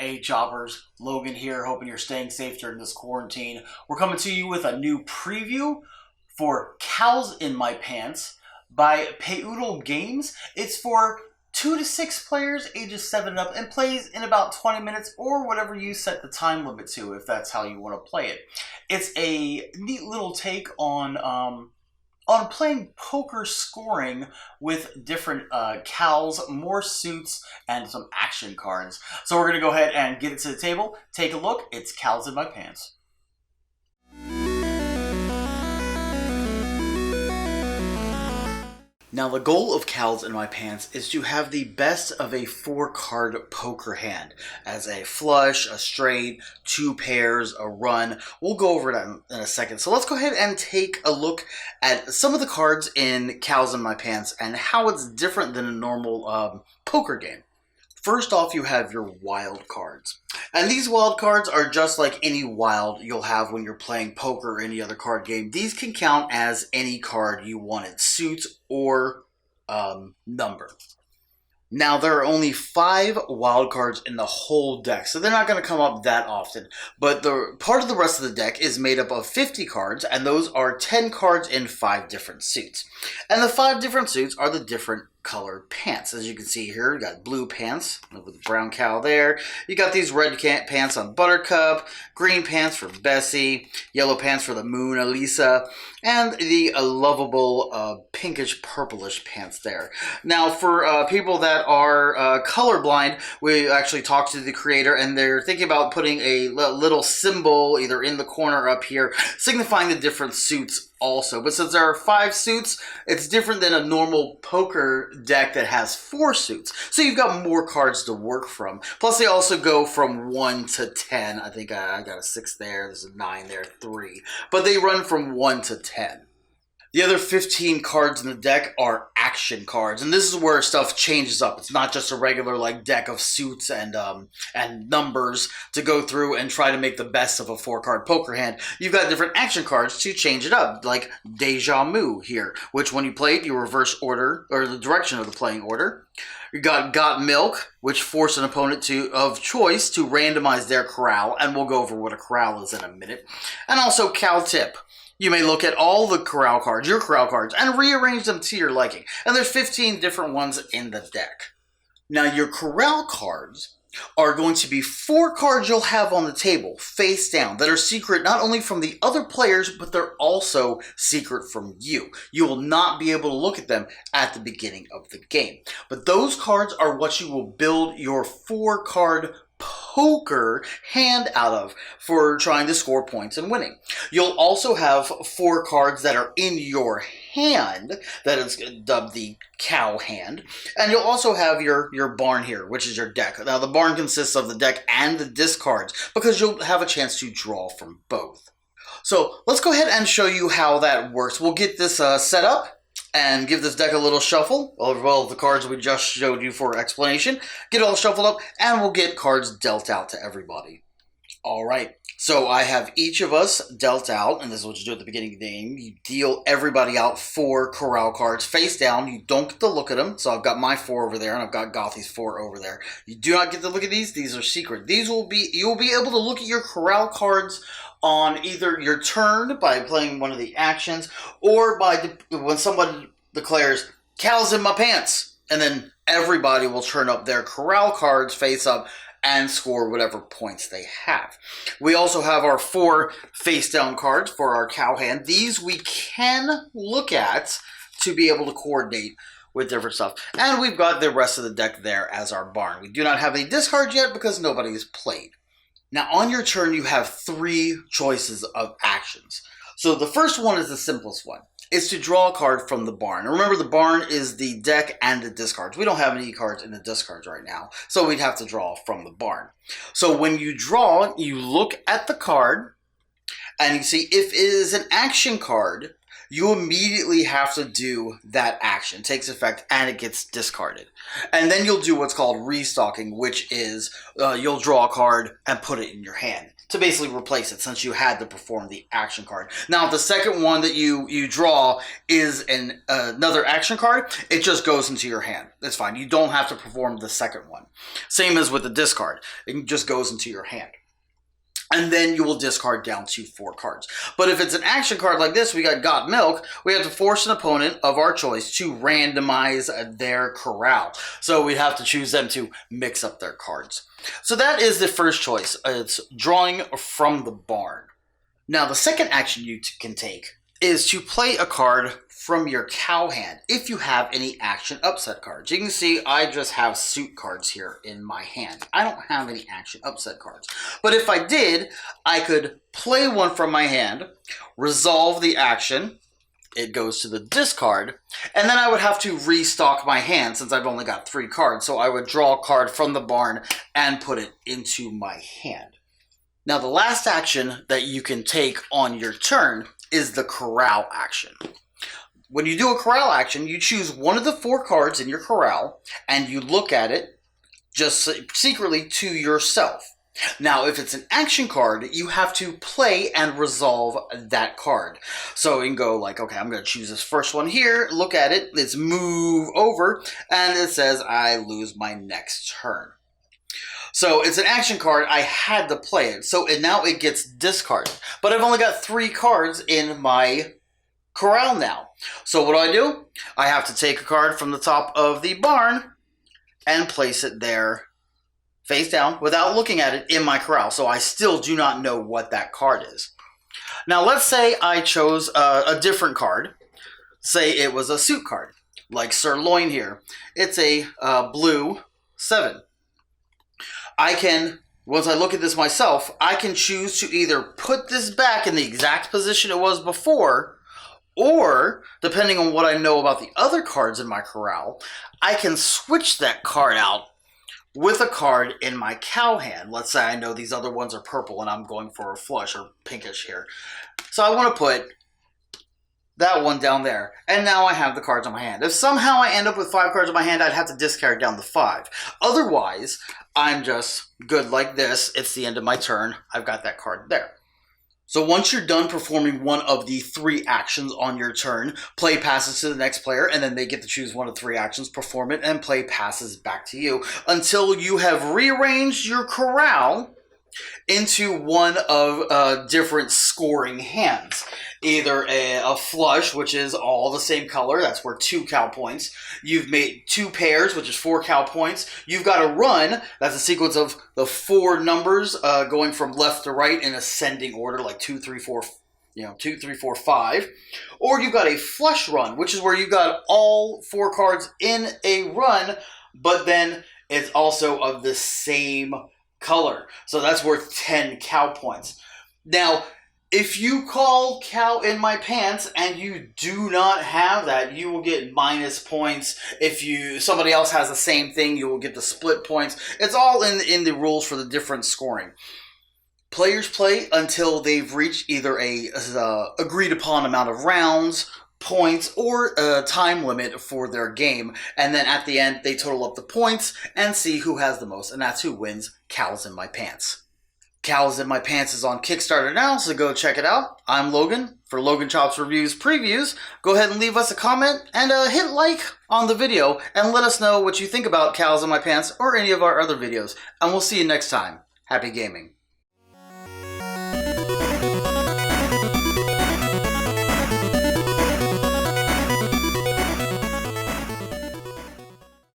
Hey choppers, Logan here, hoping you're staying safe during this quarantine. We're coming to you with a new preview for Cows in My Pants by Paodle Games. It's for 2 to 6 players, ages 7 and up, and plays in about 20 minutes or whatever you set the time limit to, if that's how you want to play it. It's a neat little take on playing poker scoring with different cows, more suits, and some action cards. So we're going to go ahead and get it to the table. Take a look. It's Cows in My Pants. Now, the goal of Cows in My Pants is to have the best of a 4-card poker hand, as a flush, a straight, 2 pairs, a run. We'll go over that in a second. So let's go ahead and take a look at some of the cards in Cows in My Pants and how it's different than a normal poker game. First off, you have your wild cards. And these wild cards are just like any wild you'll have when you're playing poker or any other card game. These can count as any card you wanted, suit or number. Now, there are only 5 wild cards in the whole deck, so they're not going to come up that often. But the part of the rest of the deck is made up of 50 cards, and those are 10 cards in 5 different suits. And the 5 different suits are the different colored pants. As you can see here, you got blue pants with the brown cow there. You got these red pants on Buttercup, green pants for Bessie, yellow pants for the Mona Lisa, and the lovable pinkish purplish pants there. Now, for people that are colorblind, we actually talked to the creator, and they're thinking about putting a little symbol either in the corner or up here, signifying the different suits also. But since there are 5 suits, it's different than a normal poker deck that has 4 suits. So you've got more cards to work from. Plus they also go from 1 to 10. I think I got a 6 there, there's a 9 there, 3. But they run from 1 to 10. The other 15 cards in the deck are action cards, and this is where stuff changes up. It's not just a regular deck of suits and numbers to go through and try to make the best of a 4-card poker hand. You've got different action cards to change it up, like Deja Vu here, which when you play it, you reverse order, or the direction of the playing order. You got Milk, which force an opponent of choice to randomize their Corral, and we'll go over what a Corral is in a minute. And also Cow Tip. You may look at all the Corral cards, your Corral cards, and rearrange them to your liking. And there's 15 different ones in the deck. Now, your Corral cards are going to be 4 cards you'll have on the table, face down, that are secret not only from the other players, but they're also secret from you. You will not be able to look at them at the beginning of the game. But those cards are what you will build your 4-card poker hand out of for trying to score points and winning. You'll also have 4 cards that are in your hand that is dubbed the cow hand, and you'll also have your barn here, which is your deck. Now the barn consists of the deck and the discards because you'll have a chance to draw from both. So let's go ahead and show you how that works. We'll get this set up and give this deck a little shuffle, well, the cards we just showed you for explanation. Get it all shuffled up, and we'll get cards dealt out to everybody. All right, so I have each of us dealt out, and this is what you do at the beginning of the game. You deal everybody out 4 Corral cards face down. You don't get to look at them, so I've got my 4 over there, and I've got Gothy's 4 over there. You do not get to look at these. These are secret. You'll be able to look at your Corral cards on either your turn by playing one of the actions, or by when somebody declares, "Cows in my pants," and then everybody will turn up their Corral cards face up and score whatever points they have. We also have our 4 face down cards for our cow hand. These we can look at to be able to coordinate with different stuff. And we've got the rest of the deck there as our barn. We do not have any discards yet because nobody has played. Now, on your turn, you have 3 choices of actions. So the first one is the simplest one. It's to draw a card from the barn. Remember, the barn is the deck and the discards. We don't have any cards in the discards right now, so we'd have to draw from the barn. So when you draw, you look at the card, and you see if it is an action card, you immediately have to do that action. It takes effect and it gets discarded. And then you'll do what's called restocking, which is you'll draw a card and put it in your hand. to basically replace it since you had to perform the action card. Now, if the second one that you draw is another action card, it just goes into your hand. That's fine. You don't have to perform the second one. Same as with the discard. It just goes into your hand. And then you will discard down to 4 cards. But if it's an action card like this, we got Milk, we have to force an opponent of our choice to randomize their Corral. So we'd have to choose them to mix up their cards. So that is the first choice. It's drawing from the barn. Now the second action you can take is to play a card from your cow hand if you have any action upset cards. You can see I just have suit cards here in my hand. I don't have any action upset cards. But if I did, I could play one from my hand, resolve the action, it goes to the discard, and then I would have to restock my hand since I've only got 3 cards. So I would draw a card from the barn and put it into my hand. Now the last action that you can take on your turn is the Corral action. When you do a Corral action, you choose one of the 4 cards in your Corral and you look at it just secretly to yourself. Now, if it's an action card, you have to play and resolve that card. So you can go like, okay, I'm going to choose this first one here, look at it, it's move over, and it says I lose my next turn. So it's an action card, I had to play it, so now it gets discarded. But I've only got 3 cards in my Corral now. So what do? I have to take a card from the top of the barn and place it there face down without looking at it in my Corral. So I still do not know what that card is. Now let's say I chose a different card. Say it was a suit card, like Sirloin here. It's a blue 7. I can, once I look at this myself, I can choose to either put this back in the exact position it was before, or, depending on what I know about the other cards in my Corral, I can switch that card out with a card in my cow hand. Let's say I know these other ones are purple and I'm going for a flush or pinkish here. So I want to put that one down there. And now I have the cards on my hand. If somehow I end up with 5 cards on my hand, I'd have to discard down to 5. Otherwise, I'm just good like this. It's the end of my turn. I've got that card there. So once you're done performing one of the 3 actions on your turn, play passes to the next player, and then they get to choose one of 3 actions, perform it, and play passes back to you until you have rearranged your Corral into one of different scoring hands. Either a flush, which is all the same color, that's worth 2 cow points. You've made 2 pairs, which is 4 cow points. You've got a run, that's a sequence of the 4 numbers going from left to right in ascending order, like 2, 3, 4, 2, 3, 4, 5. Or you've got a flush run, which is where you've got all 4 cards in a run, but then it's also of the same color. So that's worth 10 cow points. Now, if you call cow in my pants and you do not have that, you will get minus points. If somebody else has the same thing, you will get the split points. It's all in the rules for the different scoring. Players play until they've reached either a agreed upon amount of rounds, points, or a time limit for their game. And then at the end, they total up the points and see who has the most. And that's who wins Cows in My Pants. Cows in My Pants is on Kickstarter now, so go check it out. I'm Logan for Logan Chops Reviews Previews. Go ahead and leave us a comment and hit like on the video and let us know what you think about Cows in My Pants or any of our other videos. And we'll see you next time. Happy gaming.